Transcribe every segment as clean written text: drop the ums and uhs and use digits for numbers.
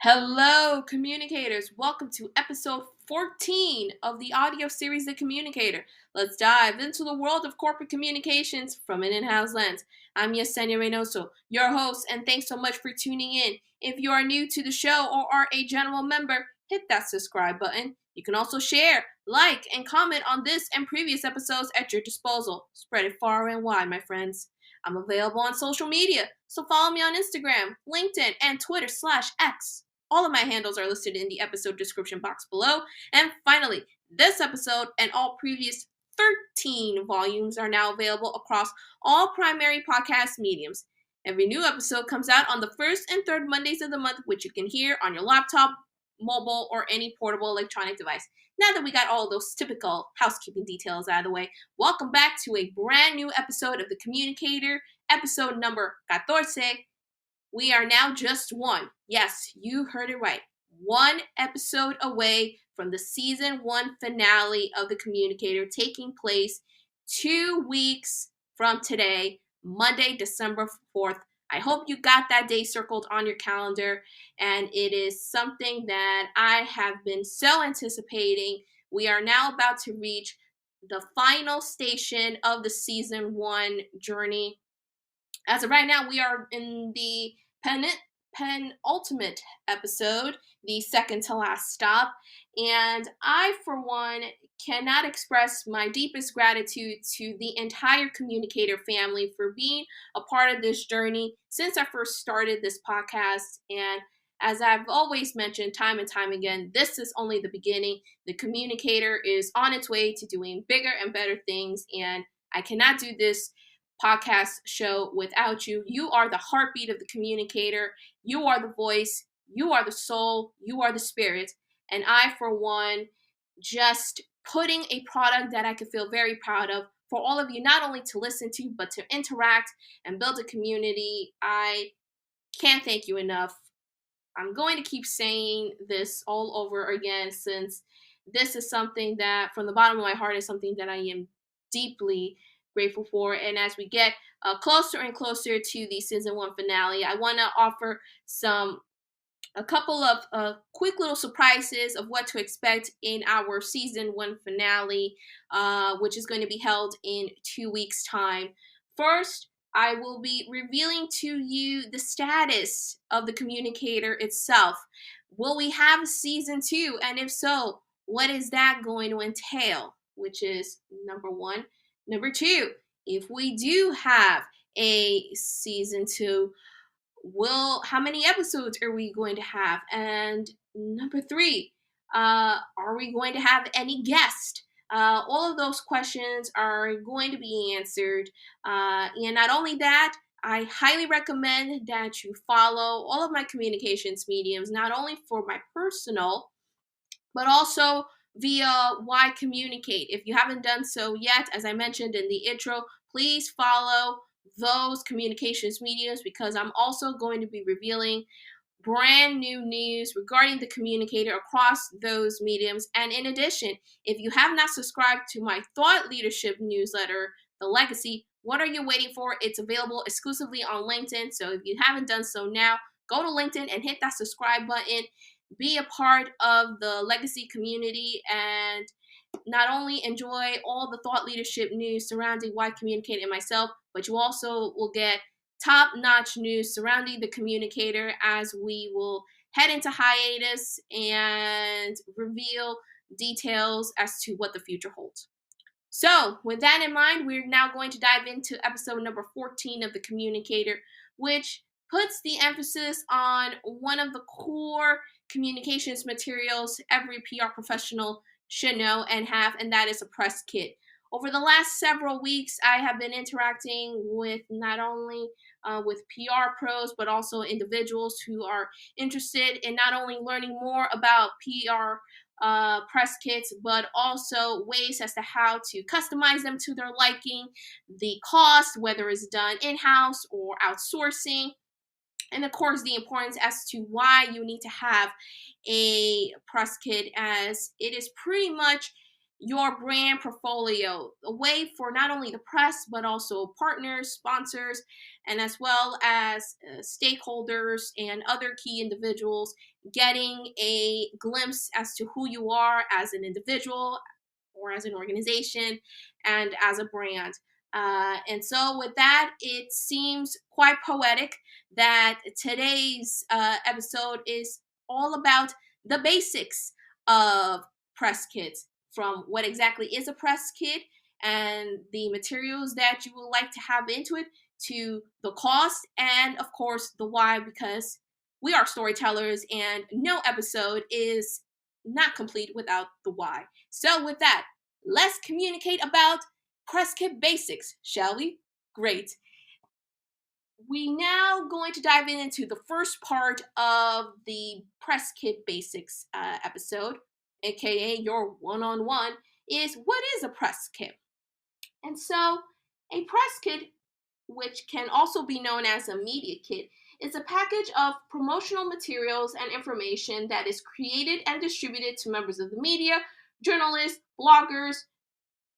Hello, communicators. Welcome to episode 14 of the audio series, The Communicator. Let's dive into the world of corporate communications from an in-house lens. I'm Yesenia Reinoso, your host, and thanks so much for tuning in. If you are new to the show or are a general member, hit that subscribe button. You can also share, like, and comment on this and previous episodes at your disposal. Spread it far and wide, my friends. I'm available on social media, so follow me on Instagram, LinkedIn, and Twitter/X. All of my handles are listed in the episode description box below. And finally, this episode and all previous 13 volumes are now available across all primary podcast mediums. Every new episode comes out on the first and third Mondays of the month, which you can hear on your laptop, mobile, or any portable electronic device. Now that we got all those typical housekeeping details out of the way, welcome back to a brand new episode of The Communicator, episode number 14. We are now just one. Yes, you heard it right. One episode away from the season 1 finale of The Communicator, taking place 2 weeks from today, Monday, December 4th. I hope you got that day circled on your calendar, and it is something that I have been so anticipating. We are now about to reach the final station of the season 1 journey. As of right now, we are in the penultimate episode, the second to last stop, and I, for one, cannot express my deepest gratitude to the entire Communicator family for being a part of this journey since I first started this podcast. And as I've always mentioned time and time again, this is only the beginning. The Communicator is on its way to doing bigger and better things, and I cannot do this podcast show without you. You are the heartbeat of The Communicator. You are the voice. You are the soul. You are the spirit. And I, for one, just putting a product that I can feel very proud of for all of you, not only to listen to, but to interact and build a community. I can't thank you enough. I'm going to keep saying this all over again, since this is something that, from the bottom of my heart, is something that I am deeply grateful for. And as we get closer and closer to the season 1 finale, I want to offer a couple of quick little surprises of what to expect in our season 1 finale, which is going to be held in 2 weeks' time. First, I will be revealing to you the status of The Communicator itself. Will we have a season 2? And if so, what is that going to entail? Which is number 1. Number 2, if we do have a season 2, how many episodes are we going to have? And number 3, are we going to have any guest? All of those questions are going to be answered. And not only that, I highly recommend that you follow all of my communications mediums, not only for my personal, but also via Why Communicate. If you haven't done so yet, as I mentioned in the intro, please follow those communications mediums, because I'm also going to be revealing brand new news regarding The Communicator across those mediums. And in addition, if you have not subscribed to my thought leadership newsletter, The Legacy, what are you waiting for? It's available exclusively on LinkedIn. So if you haven't done so now, go to LinkedIn and hit that subscribe button. Be a part of the Legacy community and not only enjoy all the thought leadership news surrounding Why Communicate and myself, but you also will get top-notch news surrounding The Communicator as we will head into hiatus and reveal details as to what the future holds. So, with that in mind, we're now going to dive into episode number 14 of The Communicator, which puts the emphasis on one of the core communications materials every PR professional should know and have, and that is a press kit. Over the last several weeks, I have been interacting with not only with PR pros, but also individuals who are interested in not only learning more about PR press kits, but also ways as to how to customize them to their liking, the cost, whether it's done in-house or outsourcing, and of course the importance as to why you need to have a press kit, as it is pretty much your brand portfolio, a way for not only the press but also partners, sponsors, and as well as stakeholders and other key individuals getting a glimpse as to who you are as an individual or as an organization and as a brand. And so, with that, it seems quite poetic that today's episode is all about the basics of press kits, from what exactly is a press kit and the materials that you would like to have into it, to the cost, and of course, the why, because we are storytellers and no episode is not complete without the why. So, with that, let's communicate about press kit basics, shall we? Great. We now going to dive into the first part of the press kit basics episode, aka your one-on-one, is what is a press kit? And so, a press kit, which can also be known as a media kit, is a package of promotional materials and information that is created and distributed to members of the media, journalists, bloggers,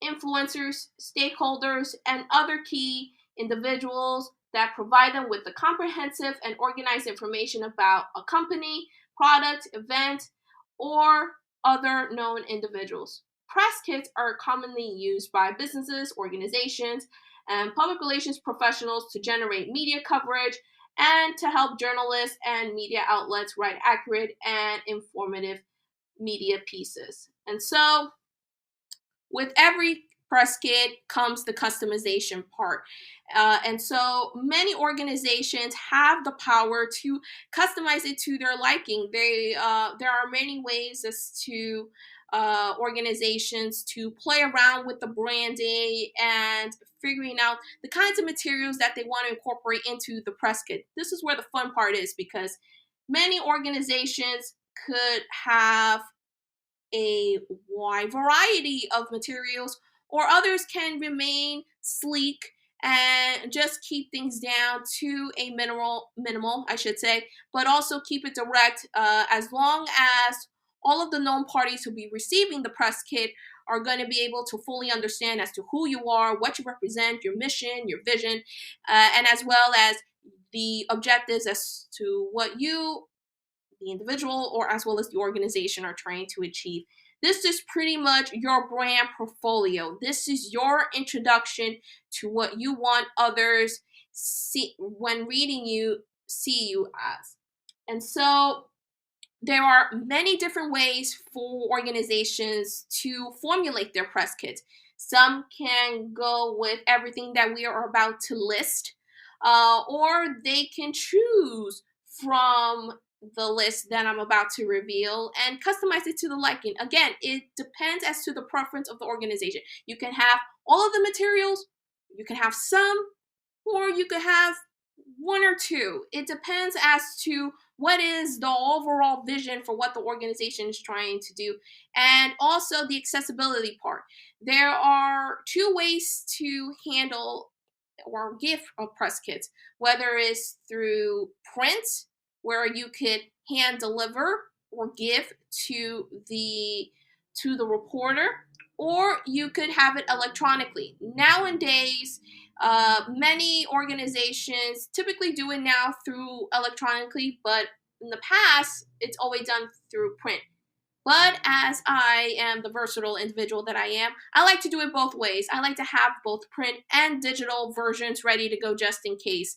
influencers, stakeholders, and other key individuals that provide them with the comprehensive and organized information about a company, product, event, or other known individuals. Press kits are commonly used by businesses, organizations, and public relations professionals to generate media coverage and to help journalists and media outlets write accurate and informative media pieces. And so, with every press kit comes the customization part. And so many organizations have the power to customize it to their liking. There are many ways as to organizations to play around with the branding and figuring out the kinds of materials that they want to incorporate into the press kit. This is where the fun part is, because many organizations could have a wide variety of materials, or others can remain sleek and just keep things down to a minimal, I should say, but also keep it direct, as long as all of the known parties who be receiving the press kit are going to be able to fully understand as to who you are, what you represent, your mission, your vision, and as well as the objectives as to what you, the individual, or as well as the organization, are trying to achieve. This is pretty much your brand portfolio. This is your introduction to what you want others see when reading you, see you as. And so there are many different ways for organizations to formulate their press kits. Some can go with everything that we are about to list, or they can choose from the list that I'm about to reveal and customize it to the liking. Again, it depends as to the preference of the organization. You can have all of the materials, you can have some, or you could have one or two. It depends as to what is the overall vision for what the organization is trying to do, and also the accessibility part. There are two ways to handle or give press kits, whether it's through print, where you could hand deliver or give to the reporter, or you could have it electronically. Nowadays, many organizations typically do it now through electronically, but in the past, it's always done through print. But as I am the versatile individual that I am, I like to do it both ways. I like to have both print and digital versions ready to go just in case.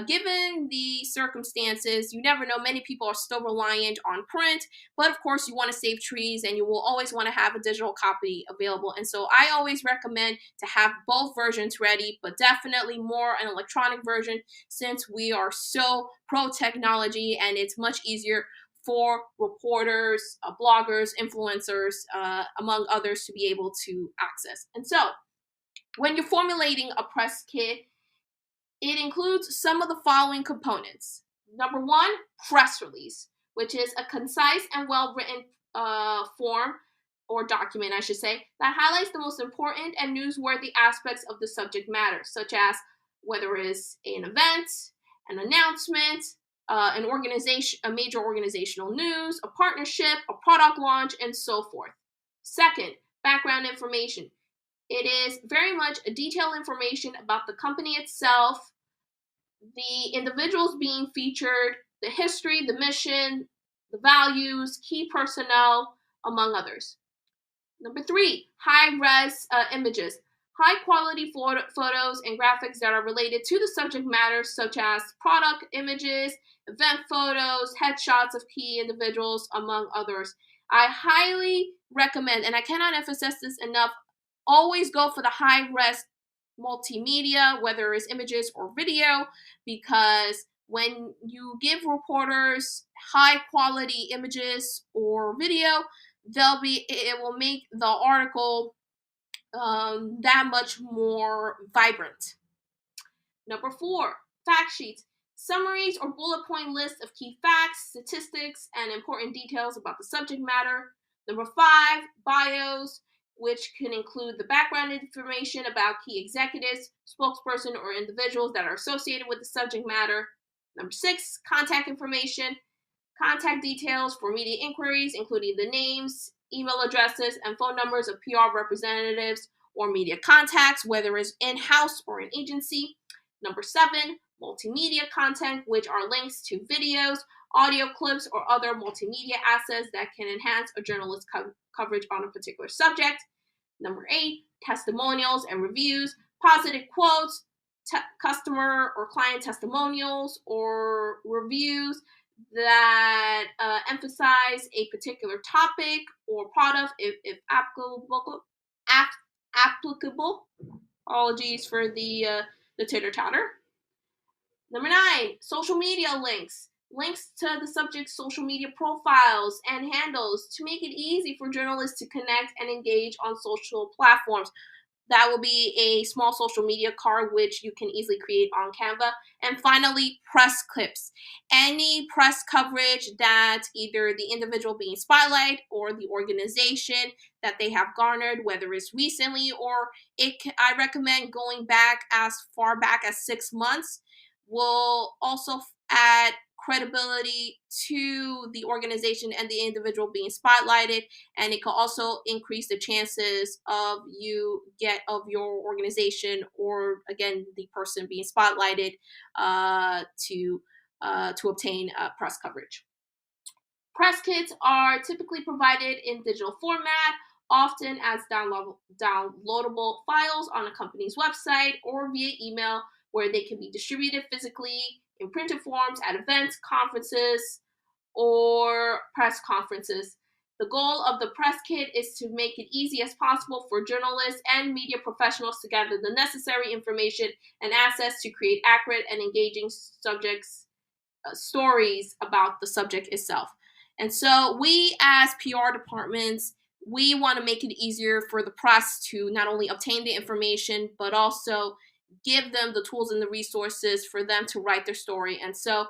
Given the circumstances, you never know. Many people are still reliant on print, but of course, you want to save trees and you will always want to have a digital copy available. And so I always recommend to have both versions ready, but definitely more an electronic version, since we are so pro technology and it's much easier for reporters, bloggers, influencers, among others, to be able to access. And so, when you're formulating a press kit, it includes some of the following components. Number one, press release, which is a concise and well-written form or document, I should say, that highlights the most important and newsworthy aspects of the subject matter, such as whether it's an event, an announcement, an organization, a major organizational news, a partnership, a product launch, and so forth. Second, Background information. It is very much a detailed information about the company itself, the individuals being featured, the history, the mission, the values, key personnel, among others. Number three, high-res images. High-quality photos and graphics that are related to the subject matter, such as product images, event photos, headshots of key individuals, among others. I highly recommend, and I cannot emphasize this enough, always go for the high-res multimedia, whether it's images or video, because when you give reporters high quality images or video, it will make the article that much more vibrant. Number four, fact sheets. Summaries or bullet point lists of key facts, statistics, and important details about the subject matter. Number five, bios, which can include the background information about key executives, spokesperson, or individuals that are associated with the subject matter. Number six, contact information. Contact details for media inquiries, including the names, email addresses, and phone numbers of PR representatives or media contacts, whether it's in-house or an agency. Number seven, multimedia content, which are links to videos, audio clips, or other multimedia assets that can enhance a journalist's coverage on a particular subject. Number eight, testimonials and reviews, positive quotes, customer or client testimonials, or reviews that emphasize a particular topic or product if applicable. Applicable. Apologies for the titter tatter. Number nine, social media links. Links to the subject's social media profiles and handles to make it easy for journalists to connect and engage on social platforms. That will be a small social media card, which you can easily create on Canva. And finally, press clips. Any press coverage that either the individual being spotlighted or the organization that they have garnered, whether it's recently or I recommend going back as far back as 6 months, will also add credibility to the organization and the individual being spotlighted, and it can also increase the chances of your organization, or again the person being spotlighted, to obtain press coverage. Press kits are typically provided in digital format, often as downloadable files on a company's website or via email, where they can be distributed physically in printed forms at events, conferences, or press conferences. The goal of the press kit is to make it easy as possible for journalists and media professionals to gather the necessary information and assets to create accurate and engaging stories about the subject itself. And so we as PR departments, we want to make it easier for the press to not only obtain the information, but also give them the tools and the resources for them to write their story. And so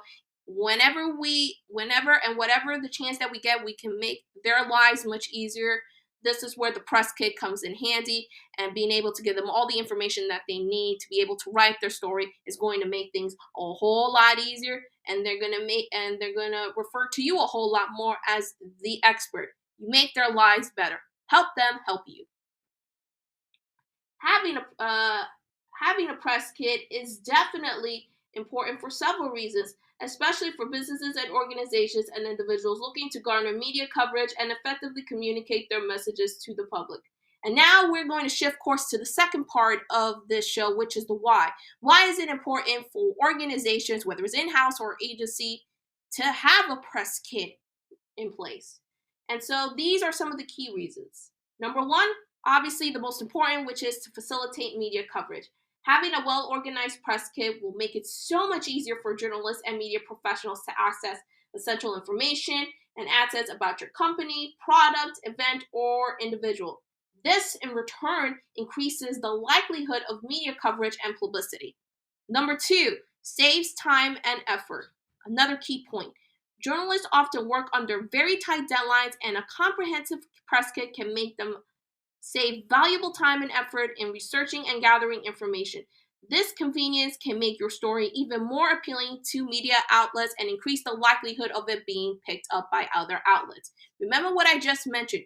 whenever and whatever the chance that we get, we can make their lives much easier. This is where the press kit comes in handy, and being able to give them all the information that they need to be able to write their story is going to make things a whole lot easier, and they're going to refer to you a whole lot more as the expert. You make their lives better. Help them help you. Having a press kit is definitely important for several reasons, especially for businesses and organizations and individuals looking to garner media coverage and effectively communicate their messages to the public. And now we're going to shift course to the second part of this show, which is the why. Why is it important for organizations, whether it's in-house or agency, to have a press kit in place? And so these are some of the key reasons. Number one, obviously the most important, which is to facilitate media coverage. Having a well-organized press kit will make it so much easier for journalists and media professionals to access essential information and assets about your company, product, event, or individual. This, in return, increases the likelihood of media coverage and publicity. Number two, saves time and effort. Another key point. Journalists often work under very tight deadlines, and a comprehensive press kit can make them save valuable time and effort in researching and gathering information. This convenience can make your story even more appealing to media outlets and increase the likelihood of it being picked up by other outlets. Remember what I just mentioned.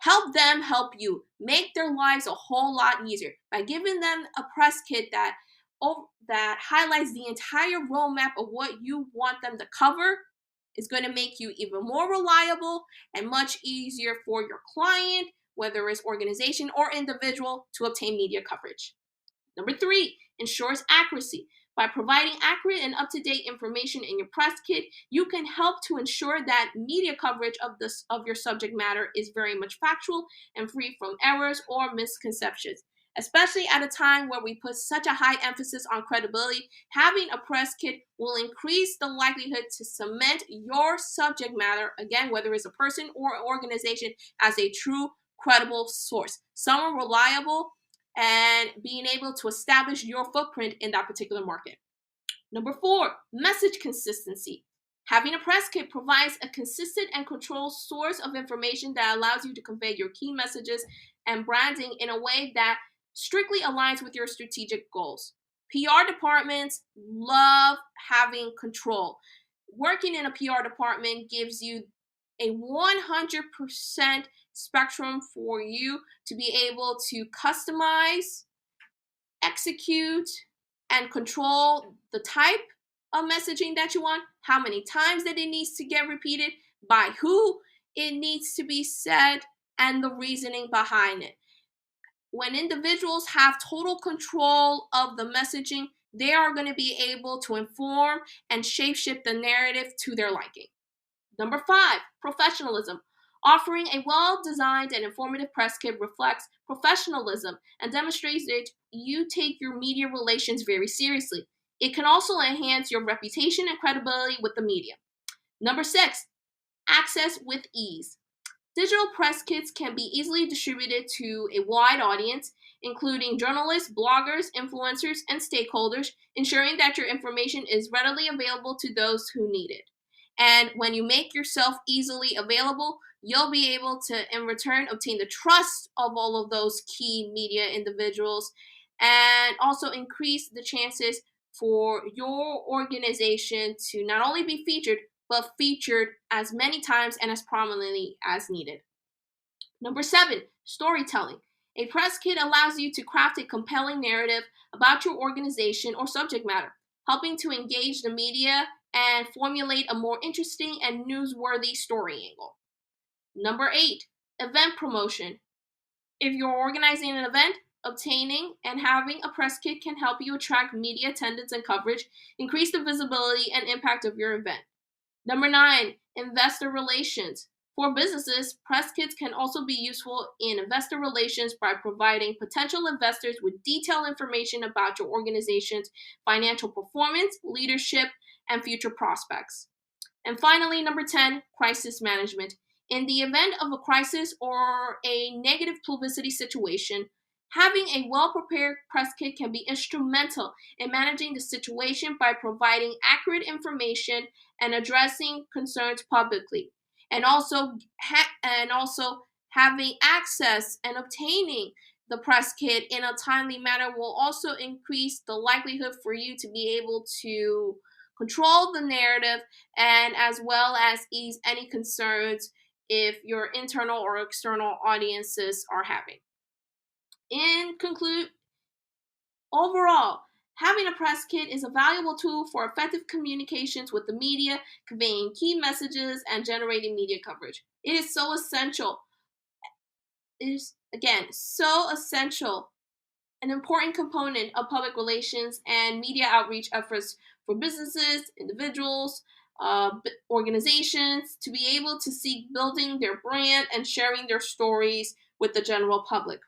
Help them help you. Make their lives a whole lot easier by giving them a press kit that highlights the entire roadmap of what you want them to cover. Is going to make you even more reliable and much easier for your client, whether it's organization or individual, to obtain media coverage. Number 3, ensures accuracy. By providing accurate and up-to-date information in your press kit, you can help to ensure that media coverage of your subject matter is very much factual and free from errors or misconceptions. Especially at a time where we put such a high emphasis on credibility, having a press kit will increase the likelihood to cement your subject matter, again, whether it's a person or an organization, as a true, credible source. Someone reliable and being able to establish your footprint in that particular market. Number 4, message consistency. Having a press kit provides a consistent and controlled source of information that allows you to convey your key messages and branding in a way that strictly aligns with your strategic goals. PR departments love having control. Working in a PR department gives you a 100% spectrum for you to be able to customize, execute, and control the type of messaging that you want, how many times that it needs to get repeated, by who it needs to be said, and the reasoning behind it. When individuals have total control of the messaging, they are going to be able to inform and shapeshift the narrative to their liking. Number 5, professionalism. Offering a well-designed and informative press kit reflects professionalism and demonstrates that you take your media relations very seriously. It can also enhance your reputation and credibility with the media. Number 6, access with ease. Digital press kits can be easily distributed to a wide audience, including journalists, bloggers, influencers, and stakeholders, ensuring that your information is readily available to those who need it. And when you make yourself easily available, you'll be able to, in return, obtain the trust of all of those key media individuals and also increase the chances for your organization to not only be featured, but featured as many times and as prominently as needed. Number 7, storytelling. A press kit allows you to craft a compelling narrative about your organization or subject matter, helping to engage the media and formulate a more interesting and newsworthy story angle. Number 8, event promotion. If you're organizing an event, obtaining and having a press kit can help you attract media attendance and coverage, increase the visibility and impact of your event. Number 9, investor relations. For businesses, press kits can also be useful in investor relations by providing potential investors with detailed information about your organization's financial performance, leadership, and future prospects. And finally, number 10, crisis management. In the event of a crisis or a negative publicity situation, having a well-prepared press kit can be instrumental in managing the situation by providing accurate information and addressing concerns publicly. And also having access and obtaining the press kit in a timely manner will also increase the likelihood for you to be able to control the narrative and as well as ease any concerns if your internal or external audiences are having. In conclude, overall, having a press kit is a valuable tool for effective communications with the media, conveying key messages, and generating media coverage. It is so essential. It is, again, so essential, an important component of public relations and media outreach efforts for businesses, individuals, organizations to be able to seek building their brand and sharing their stories with the general public.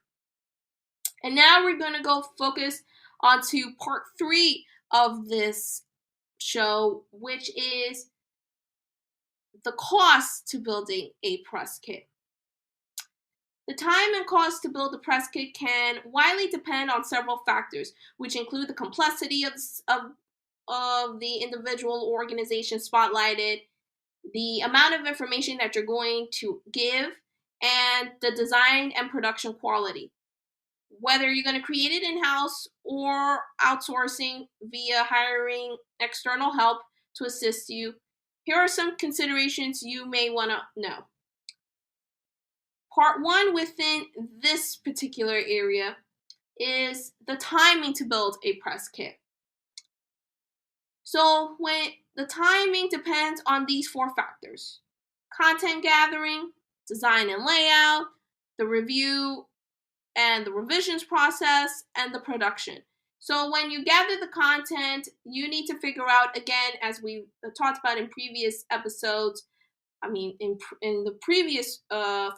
And now we're going to go focus onto part 3 of this show, which is the cost to building a press kit. The time and cost to build a press kit can widely depend on several factors, which include the complexity of the individual organization spotlighted, the amount of information that you're going to give, and the design and production quality. Whether you're going to create it in-house or outsourcing via hiring external help to assist you, here are some considerations you may want to know. Part one within this particular area is the timing to build a press kit. So when the timing depends on these four factors: content gathering, design and layout, the review and the revisions process, and the production. So when you gather the content, you need to figure out, again, as we talked about in previous episodes, in the previous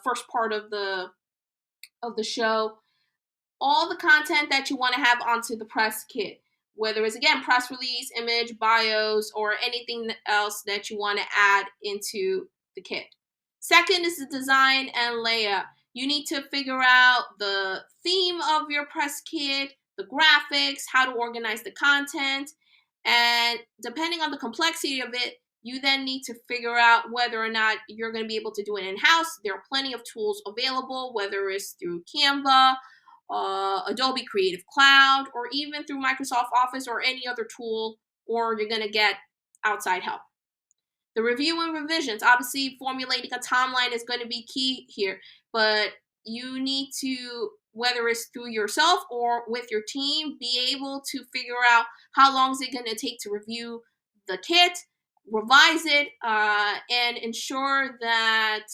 first part of the show, all the content that you want to have onto the press kit, whether it's, again, press release, image, bios, or anything else that you want to add into the kit. Second is the design and layout. You need to figure out the theme of your press kit, the graphics, how to organize the content, and depending on the complexity of it, you then need to figure out whether or not you're going to be able to do it in-house. There are plenty of tools available, whether it's through Canva, Adobe Creative Cloud, or even through Microsoft Office or any other tool, or you're going to get outside help. The review and revisions. Obviously, formulating a timeline is going to be key here, but you need to, whether it's through yourself or with your team, be able to figure out how long is it going to take to review the kit, revise it, and ensure that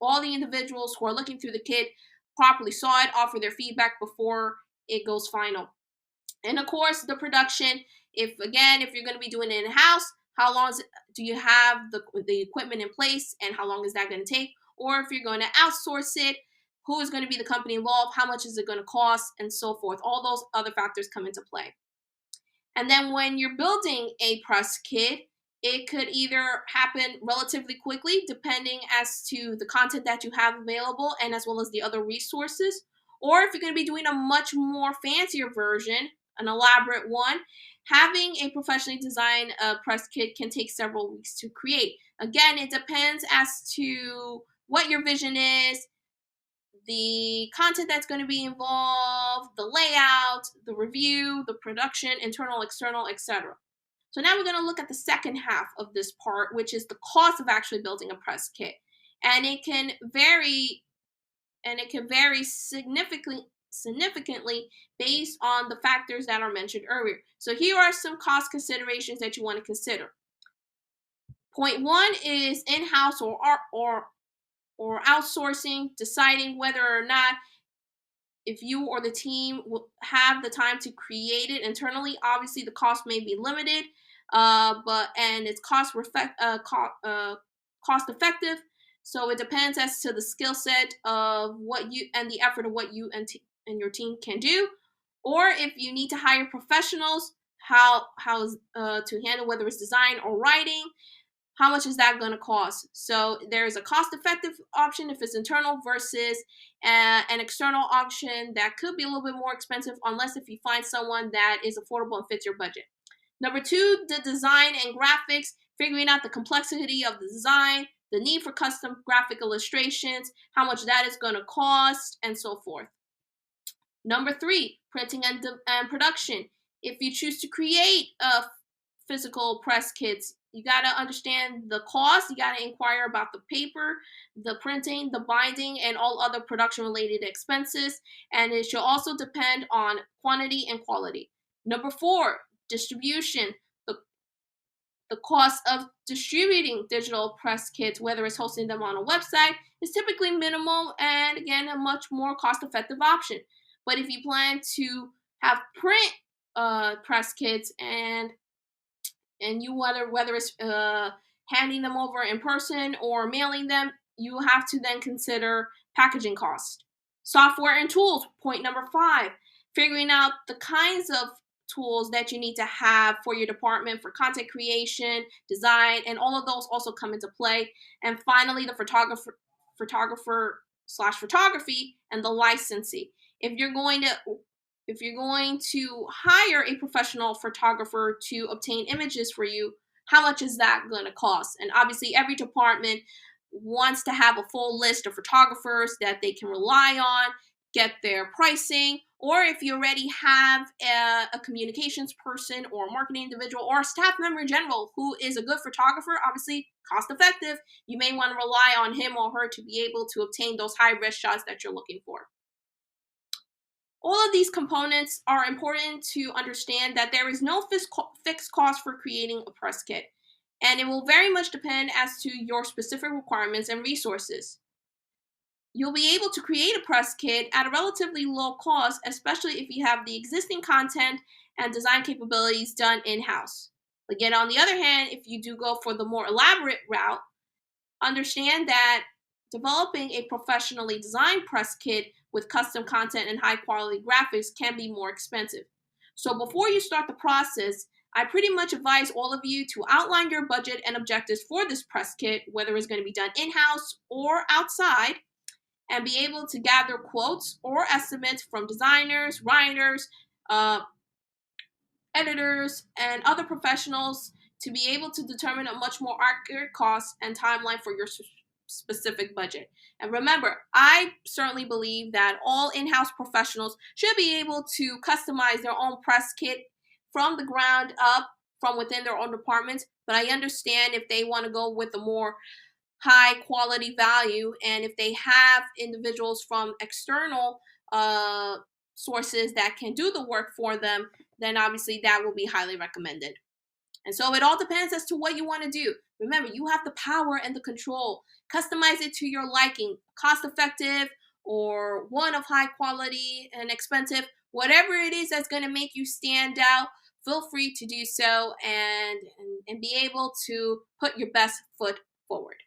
all the individuals who are looking through the kit properly saw it, offer their feedback before it goes final. And of course, the production. If you're going to be doing it in-house, how long do you have the equipment in place, and how long is that going to take? Or if you're going to outsource it, who is going to be the company involved? How much is it going to cost? And so forth. All those other factors come into play. And then when you're building a press kit, it could either happen relatively quickly, depending as to the content that you have available and as well as the other resources. Or if you're going to be doing a much more fancier version, an elaborate one, having a professionally designed press kit can take several weeks to create. Again, it depends as to what your vision is, the content that's going to be involved, the layout, the review, the production, internal, external, etc. So now we're going to look at the second half of this part, which is the cost of actually building a press kit. And it can vary significantly based on the factors that are mentioned earlier. So here are some cost considerations that you want to consider. Point one is in-house or outsourcing, deciding whether or not if you or the team will have the time to create it internally. Obviously, the cost may be limited, and it's cost effective. So it depends as to the skill set of what you and the effort of what you and your team can do. Or if you need to hire professionals, how to handle whether it's design or writing. How much is that going to cost? So there's a cost-effective option if it's internal versus an external option that could be a little bit more expensive, unless if you find someone that is affordable and fits your budget. Number two, the design and graphics, figuring out the complexity of the design, the need for custom graphic illustrations, how much that is going to cost, and so forth. Number three, printing and production. If you choose to create physical press kits, you got to understand the cost. You got to inquire about the paper, the printing, the binding, and all other production-related expenses. And it should also depend on quantity and quality. Number four, distribution. The cost of distributing digital press kits, whether it's hosting them on a website, is typically minimal and, again, a much more cost-effective option. But if you plan to have print press kits and you whether it's handing them over in person or mailing them, you have to then consider packaging costs. Software and tools, point number five, figuring out the kinds of tools that you need to have for your department for content creation, design, and all of those also come into play. And finally, the photographer/photography and the licensing. If you're going to hire a professional photographer to obtain images for you, how much is that going to cost? And obviously, every department wants to have a full list of photographers that they can rely on, get their pricing, Or if you already have a communications person or a marketing individual or a staff member in general who is a good photographer, obviously cost effective, you may want to rely on him or her to be able to obtain those high risk shots that you're looking for. All of these components are important to understand that there is no fixed cost for creating a press kit, and it will very much depend as to your specific requirements and resources. You'll be able to create a press kit at a relatively low cost, especially if you have the existing content and design capabilities done in-house. Again, on the other hand, if you do go for the more elaborate route, understand that developing a professionally designed press kit with custom content and high quality graphics can be more expensive. So before you start the process, I pretty much advise all of you to outline your budget and objectives for this press kit, whether it's going to be done in-house or outside, and be able to gather quotes or estimates from designers, writers, uh, editors, and other professionals to be able to determine a much more accurate cost and timeline for your specific budget. And remember, I certainly believe that all in-house professionals should be able to customize their own press kit from the ground up from within their own departments, but I understand if they want to go with a more high quality value, and if they have individuals from external sources that can do the work for them, then obviously that will be highly recommended. And so it all depends as to what you want to do. Remember, you have the power and the control. Customize it to your liking, cost effective or one of high quality and expensive, whatever it is that's going to make you stand out. Feel free to do so and be able to put your best foot forward.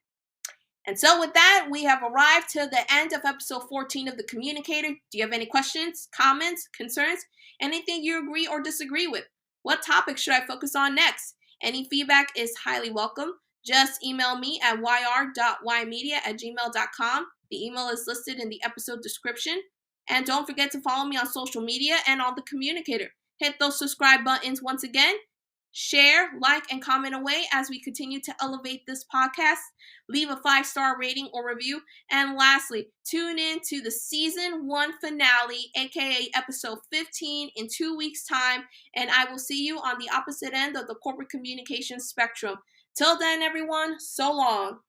And so with that, we have arrived to the end of episode 14 of The Communicator. Do you have any questions, comments, concerns, anything you agree or disagree with? What topic should I focus on next? Any feedback is highly welcome. Just email me at yr.ymedia@gmail.com. The email is listed in the episode description. And don't forget to follow me on social media and on The Communicator. Hit those subscribe buttons once again. Share, like, and comment away as we continue to elevate this podcast. Leave a 5-star rating or review. And lastly, tune in to the season 1 finale, aka episode 15, in 2 weeks' time. And I will see you on the opposite end of the corporate communications spectrum. Till then, everyone, so long.